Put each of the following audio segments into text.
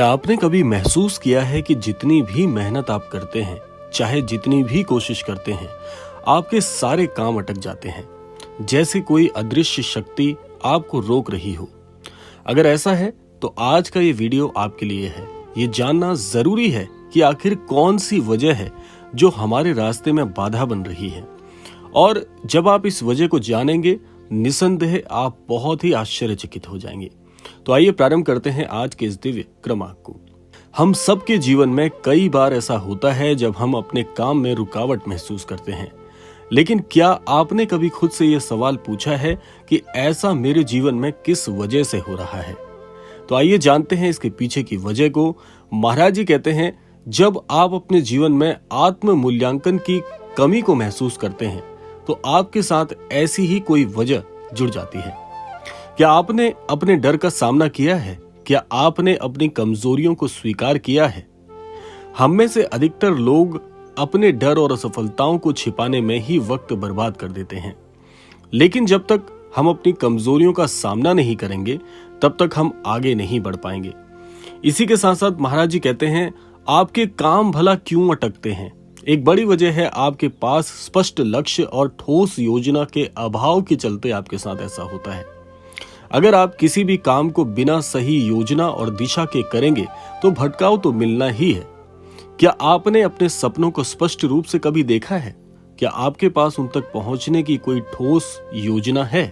क्या आपने कभी महसूस किया है कि जितनी भी मेहनत आप करते हैं, चाहे जितनी भी कोशिश करते हैं, आपके सारे काम अटक जाते हैं, जैसे कोई अदृश्य शक्ति आपको रोक रही हो। अगर ऐसा है तो आज का ये वीडियो आपके लिए है। ये जानना जरूरी है कि आखिर कौन सी वजह है जो हमारे रास्ते में बाधा बन रही है, और जब आप इस वजह को जानेंगे, निसंदेह आप बहुत ही आश्चर्यचकित हो जाएंगे। तो आइए प्रारंभ करते हैं आज के इस दिव्य क्रमांक को। हम सबके जीवन में कई बार ऐसा होता है जब हम अपने काम में रुकावट महसूस करते हैं, लेकिन क्या आपने कभी खुद से यह सवाल पूछा है कि ऐसा मेरे जीवन में किस वजह से हो रहा है? तो आइए जानते हैं इसके पीछे की वजह को। महाराज जी कहते हैं, जब आप अपने जीवन में आत्म मूल्यांकन की कमी को महसूस करते हैं तो आपके साथ ऐसी ही कोई वजह जुड़ जाती है। क्या आपने अपने डर का सामना किया है? क्या आपने अपनी कमजोरियों को स्वीकार किया है? हम में से अधिकतर लोग अपने डर और असफलताओं को छिपाने में ही वक्त बर्बाद कर देते हैं, लेकिन जब तक हम अपनी कमजोरियों का सामना नहीं करेंगे तब तक हम आगे नहीं बढ़ पाएंगे। इसी के साथ साथ महाराज जी कहते हैं, आपके काम भला क्यों अटकते हैं? एक बड़ी वजह है आपके पास स्पष्ट लक्ष्य और ठोस योजना के अभाव के चलते आपके साथ ऐसा होता है। अगर आप किसी भी काम को बिना सही योजना और दिशा के करेंगे तो भटकाव तो मिलना ही है। क्या आपने अपने सपनों को स्पष्ट रूप से कभी देखा है? क्या आपके पास उन तक पहुंचने की कोई ठोस योजना है?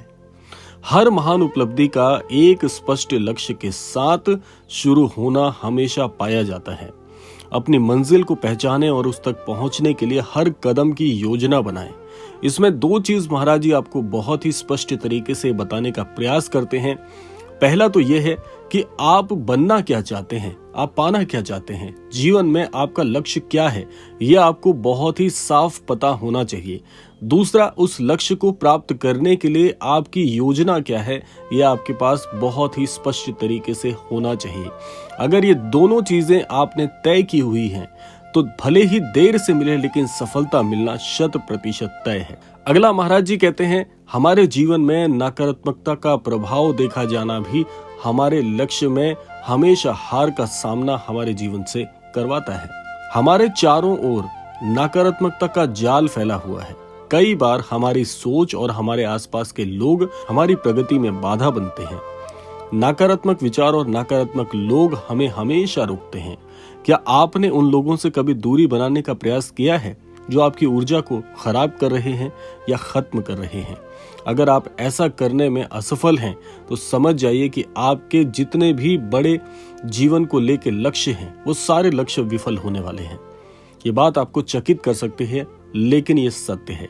हर महान उपलब्धि का एक स्पष्ट लक्ष्य के साथ शुरू होना हमेशा पाया जाता है। अपनी मंजिल को पहचानें और उस तक पहुंचने के लिए हर कदम की योजना बनाएं। इसमें दो चीज महाराज जी आपको बहुत ही स्पष्ट तरीके से बताने का प्रयास करते हैं। पहला तो यह है कि आप बनना क्या चाहते हैं, आप पाना क्या चाहते हैं, जीवन में आपका लक्ष्य क्या है, यह आपको बहुत ही साफ पता होना चाहिए। दूसरा, उस लक्ष्य को प्राप्त करने के लिए आपकी योजना क्या है, यह आपके पास बहुत ही स्पष्ट तरीके से होना चाहिए। अगर ये दोनों चीजें आपने तय की हुई हैं तो भले ही देर से मिले, लेकिन सफलता मिलना 100% तय है। अगला महाराज जी कहते हैं, हमारे जीवन में नकारात्मकता का प्रभाव देखा जाना भी हमारे लक्ष्य में हमेशा हार का सामना हमारे जीवन से करवाता है। हमारे चारों ओर नकारात्मकता का जाल फैला हुआ है। कई बार हमारी सोच और हमारे आसपास के लोग हमारी प्रगति में बाधा बनते हैं। नकारात्मक विचार और नकारात्मक लोग हमें हमेशा रोकते हैं। क्या आपने उन लोगों से कभी दूरी बनाने का प्रयास किया है जो आपकी ऊर्जा को खराब कर रहे हैं या खत्म कर रहे हैं? अगर आप ऐसा करने में असफल हैं तो समझ जाइए कि आपके जितने भी बड़े जीवन को लेकर लक्ष्य हैं, वो सारे लक्ष्य विफल होने वाले हैं। ये बात आपको चकित कर सकती है, लेकिन ये सत्य है।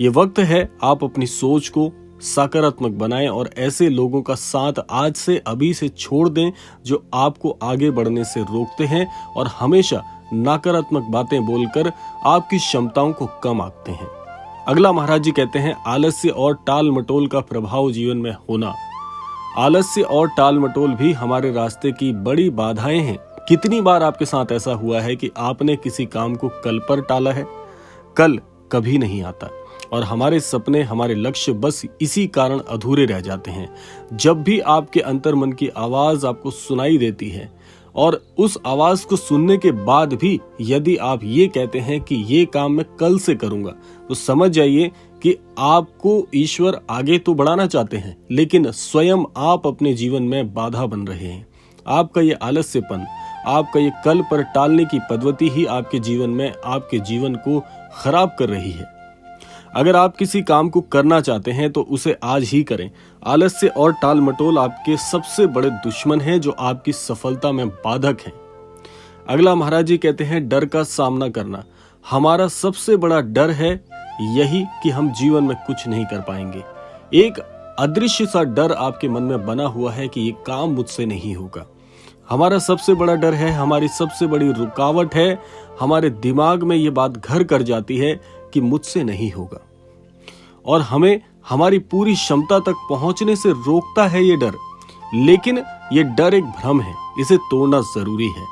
ये वक्त है आप अपनी सोच को सकारात्मक बनाएं और ऐसे लोगों का साथ आज से अभी से छोड़ दें जो आपको आगे बढ़ने से रोकते हैं और हमेशा नकारात्मक बातें बोलकर आपकी क्षमताओं को कम आंकते हैं। अगला महाराज जी कहते हैं, आलस्य और टाल मटोल का प्रभाव जीवन में होना। आलस्य और टाल मटोल भी हमारे रास्ते की बड़ी बाधाएं हैं। कितनी बार आपके साथ ऐसा हुआ है कि आपने किसी काम को कल पर टाला है? कल कभी नहीं आता और हमारे सपने, हमारे लक्ष्य बस इसी कारण अधूरे रह जाते हैं। जब भी आपके अंतर्मन की आवाज आपको सुनाई देती है और उस आवाज को सुनने के बाद भी यदि आप ये कहते हैं कि ये काम मैं कल से करूंगा, तो समझ जाइए कि आपको ईश्वर आगे तो बढ़ाना चाहते हैं, लेकिन स्वयं आप अपने जीवन में बाधा बन रहे हैं। आपका ये आलस्यपन, आपका ये कल पर टालने की पद्धति ही आपके जीवन में आपके जीवन को खराब कर रही है। अगर आप किसी काम को करना चाहते हैं तो उसे आज ही करें। आलस्य और टाल मटोल आपके सबसे बड़े दुश्मन हैं जो आपकी सफलता में बाधक हैं। अगला महाराज जी कहते हैं, डर का सामना करना। हमारा सबसे बड़ा डर है यही कि हम जीवन में कुछ नहीं कर पाएंगे। एक अदृश्य सा डर आपके मन में बना हुआ है कि ये काम मुझसे नहीं होगा। हमारा सबसे बड़ा डर है, हमारी सबसे बड़ी रुकावट है। हमारे दिमाग में ये बात घर कर जाती है कि मुझसे नहीं होगा, और हमें हमारी पूरी क्षमता तक पहुंचने से रोकता है ये डर। लेकिन ये डर एक भ्रम है, इसे तोड़ना जरूरी है।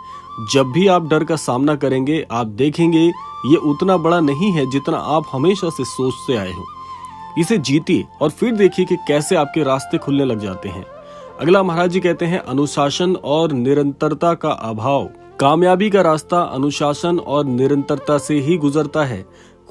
जब भी आप डर का सामना करेंगे, आप देखेंगे ये उतना बड़ा नहीं है जितना आप हमेशा से सोचते आए हो। इसे जीतिए और फिर देखिए कि कैसे आपके रास्ते खुलने लग जाते हैं। अगला महाराज जी कहते हैं अनुशासन और निरंतरता का अभाव। कामयाबी का रास्ता अनुशासन और निरंतरता से ही गुजरता है।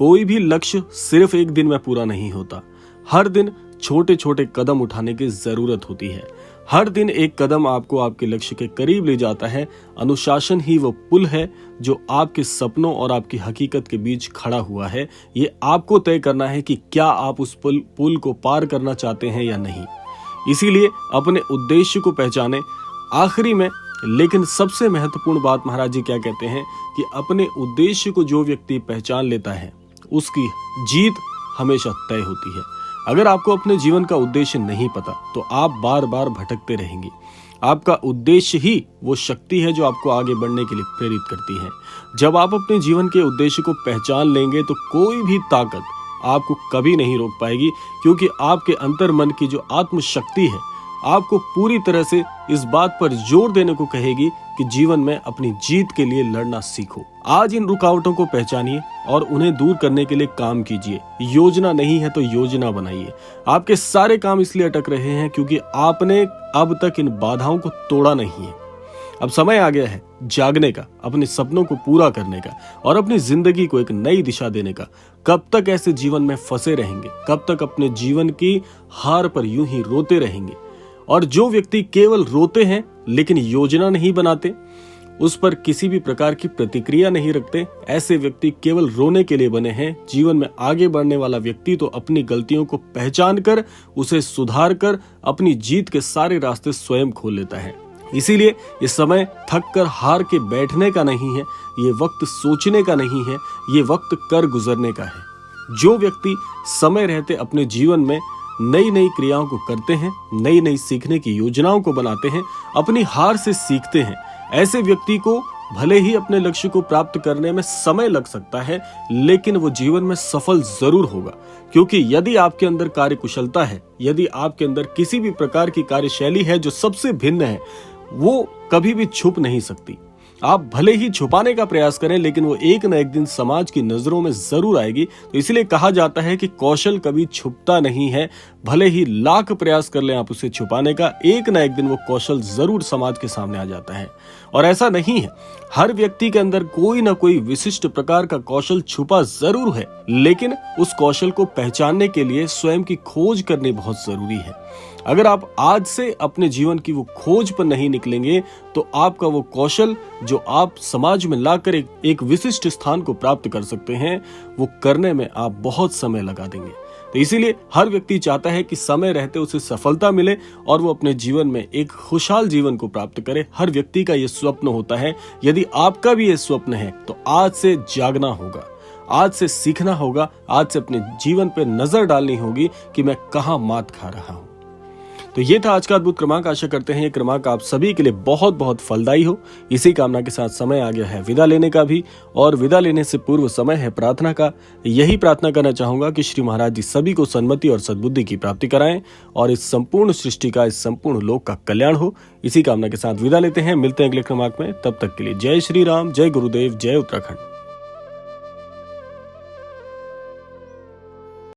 कोई भी लक्ष्य सिर्फ एक दिन में पूरा नहीं होता। हर दिन छोटे छोटे कदम उठाने की जरूरत होती है। हर दिन एक कदम आपको आपके लक्ष्य के करीब ले जाता है। अनुशासन ही वो पुल है जो आपके सपनों और आपकी हकीकत के बीच खड़ा हुआ है। ये आपको तय करना है कि क्या आप उस पुल को पार करना चाहते हैं या नहीं। इसीलिए अपने उद्देश्य को पहचाने। आखिरी में लेकिन सबसे महत्वपूर्ण बात महाराज जी क्या कहते हैं कि अपने उद्देश्य को जो व्यक्ति पहचान लेता है उसकी जीत हमेशा तय होती है। अगर आपको अपने जीवन का उद्देश्य नहीं पता तो आप बार बार भटकते रहेंगे। आपका उद्देश्य ही वो शक्ति है जो आपको आगे बढ़ने के लिए प्रेरित करती है। जब आप अपने जीवन के उद्देश्य को पहचान लेंगे तो कोई भी ताकत आपको कभी नहीं रोक पाएगी, क्योंकि आपके अंतर मन की जो आत्मशक्ति है आपको पूरी तरह से इस बात पर जोर देने को कहेगी कि जीवन में अपनी जीत के लिए लड़ना सीखो। आज इन रुकावटों को पहचानिए और उन्हें दूर करने के लिए काम कीजिए। योजना नहीं है तो योजना बनाइए। आपके सारे काम इसलिए अटक रहे हैं क्योंकि आपने अब तक इन बाधाओं को तोड़ा नहीं है। अब समय आ गया है जागने का, अपने सपनों को पूरा करने का और अपनी जिंदगी को एक नई दिशा देने का। कब तक ऐसे जीवन में फंसे रहेंगे? कब तक अपने जीवन की हार पर यूं ही रोते रहेंगे? और जो व्यक्ति केवल रोते हैं लेकिन योजना नहीं बनाते, उस पर किसी भी प्रकार की प्रतिक्रिया नहीं रखते, ऐसे व्यक्ति केवल रोने के लिए बने हैं। जीवन में आगे बढ़ने वाला व्यक्ति तो अपनी गलतियों को पहचान कर उसे सुधार कर अपनी जीत के सारे रास्ते स्वयं खोल लेता है। इसीलिए ये समय थक कर हार के बैठने का नहीं है, ये वक्त सोचने का नहीं है, ये वक्त कर गुजरने का है। जो व्यक्ति समय रहते अपने जीवन में नई नई क्रियाओं को करते हैं, नई नई सीखने की योजनाओं को बनाते हैं, अपनी हार से सीखते हैं, ऐसे व्यक्ति को भले ही अपने लक्ष्य को प्राप्त करने में समय लग सकता है लेकिन वो जीवन में सफल जरूर होगा। क्योंकि यदि आपके अंदर कार्य कुशलता है, यदि आपके अंदर किसी भी प्रकार की कार्यशैली है जो सबसे भिन्न है, वो कभी भी छुप नहीं सकती। आप भले ही छुपाने का प्रयास करें लेकिन वो एक न एक दिन समाज की नजरों में जरूर आएगी। तो इसलिए कहा जाता है कि कौशल कभी छुपता नहीं है। भले ही लाख प्रयास कर लें आप उसे छुपाने का, एक न एक दिन वो कौशल जरूर समाज के सामने आ जाता है। और ऐसा नहीं है, हर व्यक्ति के अंदर कोई ना कोई विशिष्ट प्रकार का कौशल छुपा जरूर है, लेकिन उस कौशल को पहचानने के लिए स्वयं की खोज करनी बहुत जरूरी है। अगर आप आज से अपने जीवन की वो खोज पर नहीं निकलेंगे तो आपका वो कौशल जो आप समाज में लाकर एक विशिष्ट स्थान को प्राप्त कर सकते हैं, वो करने में आप बहुत समय लगा देंगे। तो इसीलिए हर व्यक्ति चाहता है कि समय रहते उसे सफलता मिले और वो अपने जीवन में एक खुशहाल जीवन को प्राप्त करे। हर व्यक्ति का ये स्वप्न होता है। यदि आपका भी ये स्वप्न है तो आज से जागना होगा, आज से सीखना होगा, आज से अपने जीवन पे नजर डालनी होगी कि मैं कहाँ मात खा रहा हूँ। तो ये था आज का अद्भुत क्रमांक। आशा करते हैं ये क्रमांक आप सभी के लिए बहुत बहुत फलदायी हो। इसी कामना के साथ समय आ गया है विदा लेने का भी, और विदा लेने से पूर्व समय है प्रार्थना का। यही प्रार्थना करना चाहूंगा कि श्री महाराज जी सभी को सन्मति और सद्बुद्धि की प्राप्ति कराएं और इस संपूर्ण सृष्टि का, इस संपूर्ण लोक का कल्याण हो। इसी कामना के साथ विदा लेते हैं। मिलते हैं अगले क्रमांक में। तब तक के लिए जय श्री राम, जय गुरुदेव, जय उत्तराखंड।